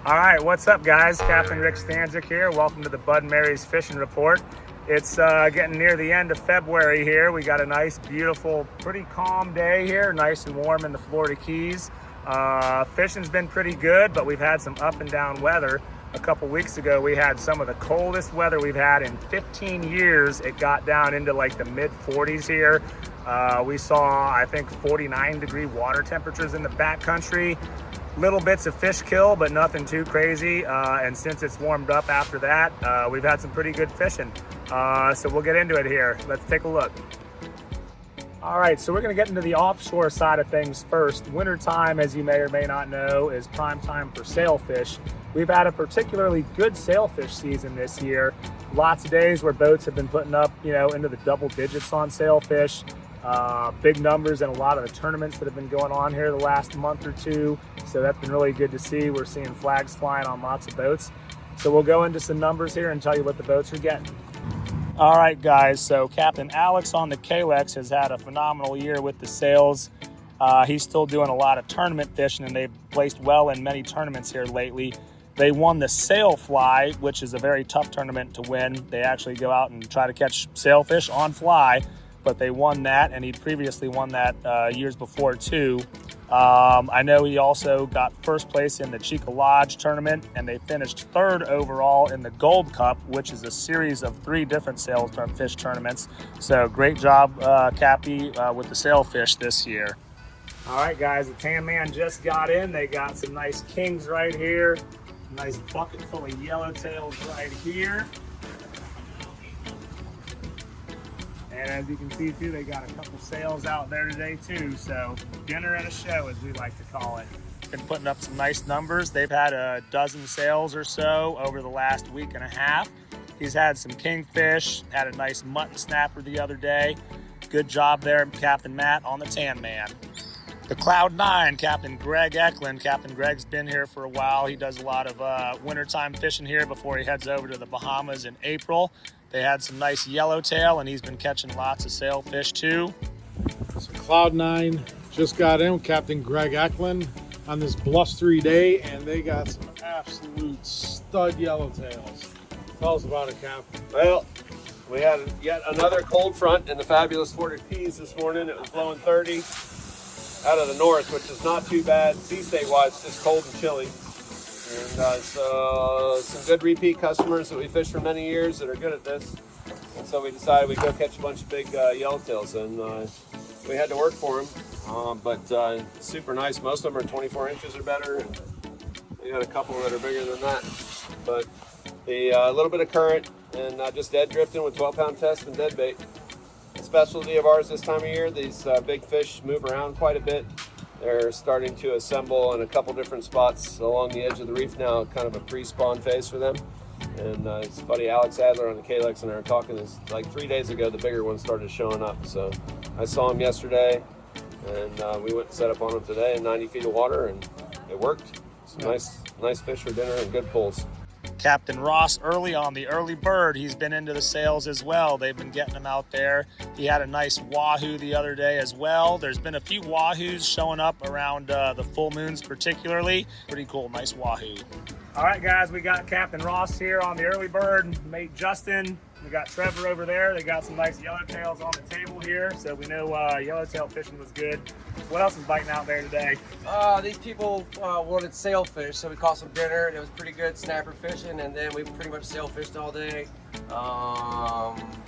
All right, what's up, guys? Captain Rick Stanczyk here. Welcome to the Bud and Mary's Fishing Report. It's getting near the end of February here. We got a nice, beautiful, pretty calm day here, nice and warm in the Florida Keys. Fishing's been pretty good, but we've had some up and down weather. A couple weeks ago, we had some of the coldest weather we've had in 15 years. It got down into like the mid 40s here. We saw, I think, 49-degree water temperatures in the backcountry. Little bits of fish kill, but nothing too crazy. And since it's warmed up after that, we've had some pretty good fishing. So we'll get into it here. Let's take a look. All right, so we're gonna get into the offshore side of things first. Wintertime, as you may or may not know, is prime time for sailfish. We've had a particularly good sailfish season this year. Lots of days where boats have been putting up, into the double digits on sailfish. Big numbers in a lot of the tournaments that have been going on here the last month or two. So that's been really good to see. We're seeing flags flying on lots of boats. So we'll go into some numbers here and tell you what the boats are getting. All right, guys, so Captain Alex on the Kalex has had a phenomenal year with the sails. He's still doing a lot of tournament fishing, and they've placed well in many tournaments here lately. They won the sail fly, which is a very tough tournament to win. They actually go out and try to catch sailfish on fly, but they won that, and he'd previously won that years before too. I know he also got first place in the Chica Lodge tournament, and they finished third overall in the Gold Cup, which is a series of 3 different sailfish tournaments. So great job, Cappy, with the sailfish this year. All right, guys, the Tan Man just got in. They got some nice kings right here. Nice bucket full of yellowtails right here. And as you can see too, they got a couple sails out there today too. So dinner at a show, as we like to call it. Been putting up some nice numbers. They've had a dozen sails or so over the last week and a half. He's had some kingfish, had a nice mutton snapper the other day. Good job there, Captain Matt on the Tan Man. The Cloud 9, Captain Greg Eklund. Captain Greg's been here for a while. He does a lot of wintertime fishing here before he heads over to the Bahamas in April. They had some nice yellowtail, and he's been catching lots of sailfish too. So Cloud 9 just got in with Captain Greg Eklund on this blustery day, and they got some absolute stud yellowtails. Tell us about it, Cap. Well, we had yet another cold front in the fabulous Florida Keys this morning. It was blowing 30 out of the north, which is not too bad. Sea state wise, just cold and chilly. And so some good repeat customers that we fished for many years that are good at this. And so we decided we'd go catch a bunch of big yellowtails, and we had to work for them. But super nice. Most of them are 24 inches or better. And we got a couple that are bigger than that. But the little bit of current and just dead drifting with 12-pound test and dead bait. The specialty of ours this time of year, these big fish move around quite a bit. They're starting to assemble in a couple different spots along the edge of the reef now, kind of a pre-spawn phase for them. And it's funny, Alex Adler on the Kalex and I were talking this like 3 days ago, the bigger ones started showing up. So I saw them yesterday, and we went and set up on them today in 90 feet of water, and it worked. Some nice fish for dinner and good pulls. Captain Ross early on the early bird. He's been into the sails as well. They've been getting him out there. He had a nice wahoo the other day as well. There's been a few wahoos showing up around the full moons particularly. Pretty cool, nice wahoo. All right, guys, we got Captain Ross here on the early bird. Mate Justin, we got Trevor over there. They got some nice yellowtails on the table here, so we know yellowtail fishing was good. What else is biting out there today? These people wanted sailfish, so we caught some dinner, and it was pretty good snapper fishing, and then we pretty much sailfished all day.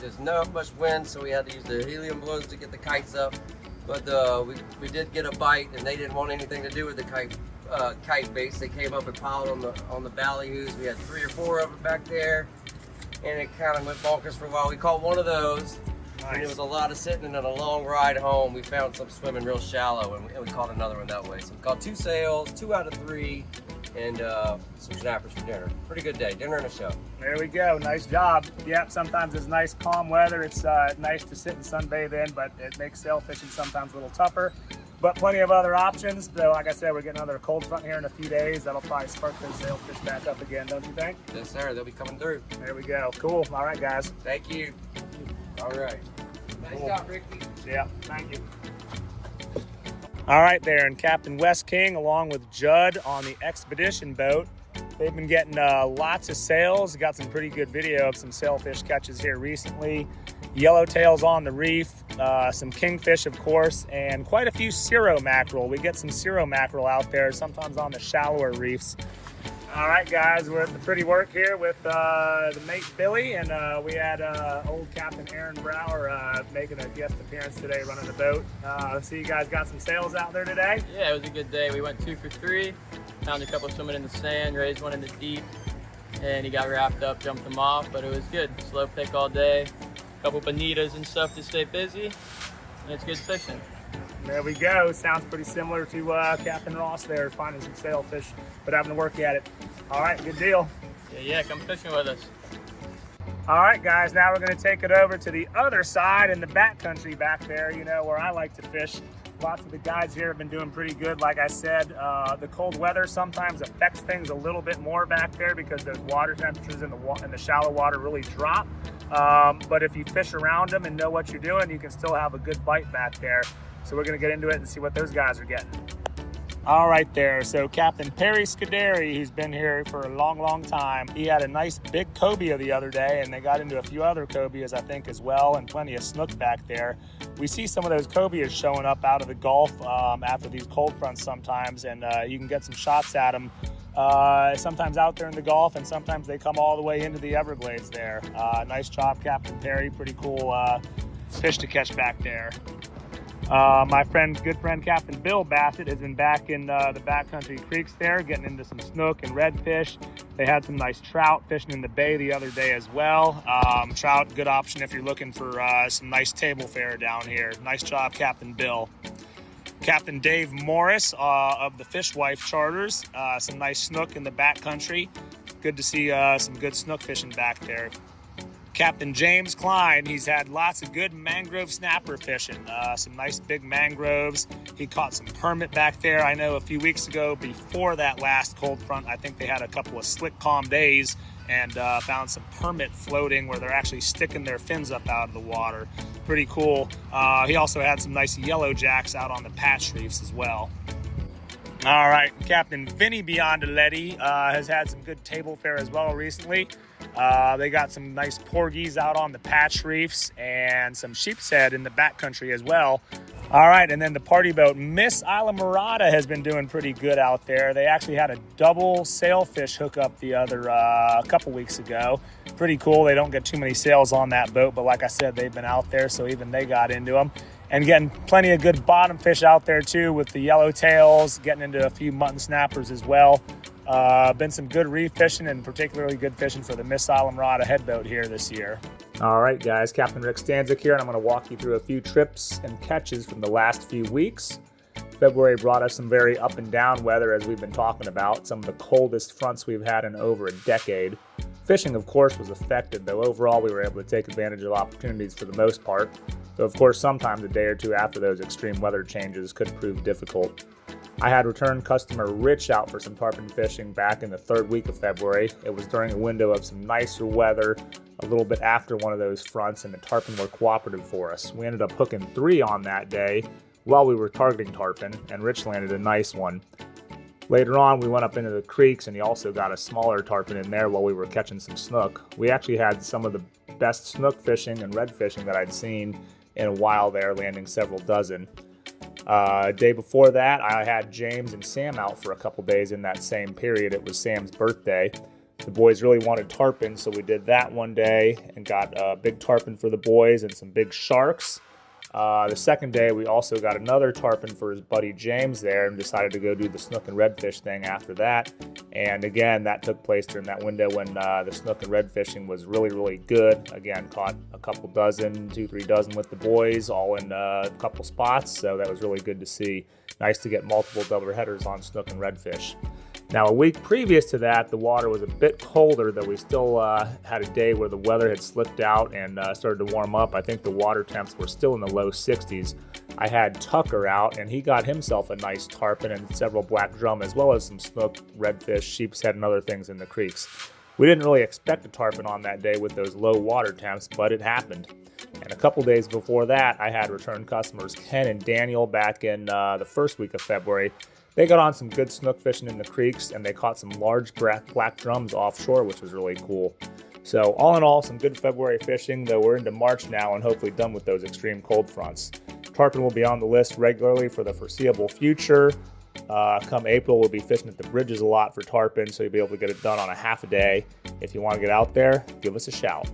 There's not much wind, so we had to use the helium balloons to get the kites up. But we did get a bite, and they didn't want anything to do with the kite base. They came up and piled on the ballyhoos. We had 3 or 4 of them back there, and it kind of went bonkers for a while. We caught one of those. Nice. And it was a lot of sitting, and on a long ride home, we found some swimming real shallow, and we caught another one that way. So we caught 2 sails, 2 out of 3, and some snappers for dinner. Pretty good day, dinner and a show. There we go, nice job. Yep, sometimes it's nice calm weather. It's nice to sit and sunbathe in, but it makes sail fishing sometimes a little tougher. But plenty of other options. Though, like I said, we're getting another cold front here in a few days. That'll probably spark those sailfish back up again, don't you think? Yes, sir. They'll be coming through. There we go. Cool. All right, guys. Thank you. All right. Nice job, Ricky. Yeah, thank you. All right there, and Captain Wes King along with Judd on the expedition boat. They've been getting lots of sails. Got some pretty good video of some sailfish catches here recently. Yellowtails on the reef, some kingfish, of course, and quite a few cirro mackerel. We get some cirro mackerel out there, sometimes on the shallower reefs. All right, guys, we're at the pretty work here with the mate Billy, and we had old Captain Aaron Brower making a guest appearance today running the boat. So you guys got some sails out there today? Yeah, it was a good day. We went 2 for 3, found a couple swimming in the sand, raised one in the deep, and he got wrapped up, jumped him off, but it was good. Slow pick all day, a couple bonitas and stuff to stay busy, and it's good fishing. There we go. Sounds pretty similar to Captain Ross there, finding some sailfish, but having to work at it. All right, good deal. Yeah, come fishing with us. All right, guys, now we're going to take it over to the other side in the backcountry back there, you know, where I like to fish. Lots of the guys here have been doing pretty good. Like I said, the cold weather sometimes affects things a little bit more back there because those water temperatures in the shallow water really drop. But if you fish around them and know what you're doing, you can still have a good bite back there. So we're going to get into it and see what those guys are getting. All right there, so Captain Perry Scuderi, who's been here for a long time, he had a nice big cobia the other day, and they got into a few other cobias, I think, as well, and plenty of snook back there. We see some of those cobias showing up out of the Gulf after these cold fronts sometimes, and you can get some shots at them sometimes out there in the Gulf, and sometimes they come all the way into the Everglades there. Nice job, Captain Perry. Pretty cool fish to catch back there. My good friend Captain Bill Bassett has been back in the backcountry creeks there, getting into some snook and redfish. They had some nice trout fishing in the bay the other day as well. Trout, good option if you're looking for some nice table fare down here. Nice job, Captain Bill. Captain Dave Morris of the Fishwife Charters, some nice snook in the backcountry. Good to see some good snook fishing back there. Captain James Klein, he's had lots of good mangrove snapper fishing, some nice big mangroves. He caught some permit back there. I know a few weeks ago, before that last cold front, I think they had a couple of slick, calm days and found some permit floating where they're actually sticking their fins up out of the water. Pretty cool. He also had some nice yellow jacks out on the patch reefs as well. All right, Captain Vinny Biondelletti has had some good table fare as well recently. They got some nice porgies out on the patch reefs and some sheep's head in the backcountry as well. All right, and then the party boat Miss Islamorada has been doing pretty good out there. They actually had a double sailfish hookup the other couple weeks ago. Pretty cool. They don't get too many sails on that boat, but like I said, they've been out there, so even they got into them. And getting plenty of good bottom fish out there too with the yellowtails, getting into a few mutton snappers as well. Been some good reef fishing and particularly good fishing for the Miss Islamorada headboat here this year. All right, guys, Captain Rick Stanczyk here, and I'm going to walk you through a few trips and catches from the last few weeks. February brought us some very up and down weather, as we've been talking about, some of the coldest fronts we've had in over a decade. Fishing, of course, was affected, though overall we were able to take advantage of opportunities for the most part. Though, of course, sometimes a day or two after those extreme weather changes could prove difficult. I had return customer Rich out for some tarpon fishing back in the third week of February. It was during a window of some nicer weather, a little bit after one of those fronts, and the tarpon were cooperative for us. We ended up hooking 3 on that day while we were targeting tarpon, and Rich landed a nice one. Later on, we went up into the creeks, and he also got a smaller tarpon in there while we were catching some snook. We actually had some of the best snook fishing and red fishing that I'd seen in a while there, landing several dozen. Day before that, I had James and Sam out for a couple days in that same period. It was Sam's birthday. The boys really wanted tarpon, so we did that one day and got a big tarpon for the boys and some big sharks. The second day, we also got another tarpon for his buddy James there and decided to go do the snook and redfish thing after that. And again, that took place during that window when the snook and red fishing was really good. Again, caught a couple dozen, 2-3 dozen with the boys, all in a couple spots. So that was really good to see. Nice to get multiple double headers on snook and redfish. Now, a week previous to that, the water was a bit colder, though we still had a day where the weather had slipped out and started to warm up. I think the water temps were still in the low 60s. I had Tucker out, and he got himself a nice tarpon and several black drum, as well as some snook, redfish, sheep's head, and other things in the creeks. We didn't really expect a tarpon on that day with those low water temps, but it happened. And a couple days before that, I had return customers Ken and Daniel back in the first week of February. They got on some good snook fishing in the creeks, and they caught some large black drums offshore, which was really cool. So all in all, some good February fishing, though we're into March now and hopefully done with those extreme cold fronts. Tarpon will be on the list regularly for the foreseeable future. Come April, we'll be fishing at the bridges a lot for tarpon, so you'll be able to get it done on a half a day. If you want to get out there, give us a shout.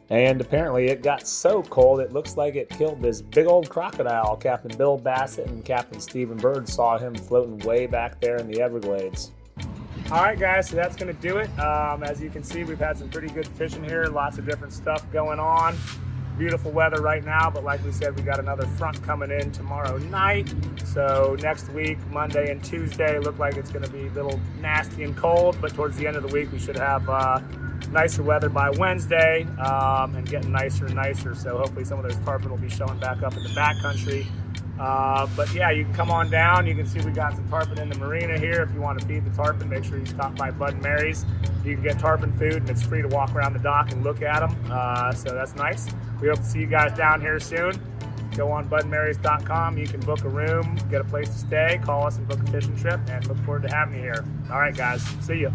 And apparently it got so cold it looks like it killed this big old crocodile. Captain Bill Bassett and Captain Stephen Bird saw him floating way back there in the Everglades. All right, guys, so that's going to do it. As you can see, we've had some pretty good fishing here, lots of different stuff going on. Beautiful weather right now, but like we said, we got another front coming in tomorrow night. So next week, Monday and Tuesday, look like it's going to be a little nasty and cold, but towards the end of the week, we should have nicer weather by Wednesday and getting nicer and nicer. So hopefully some of those tarpon will be showing back up in the backcountry. But yeah, you can come on down. You can see we got some tarpon in the marina here. If you want to feed the tarpon, make sure you stop by Bud and Mary's. You can get tarpon food, and it's free to walk around the dock and look at them. So that's nice. We hope to see you guys down here soon. Go on budmarys.com. You can book a room, get a place to stay, call us and book a fishing trip, and look forward to having you here. All right, guys. See you.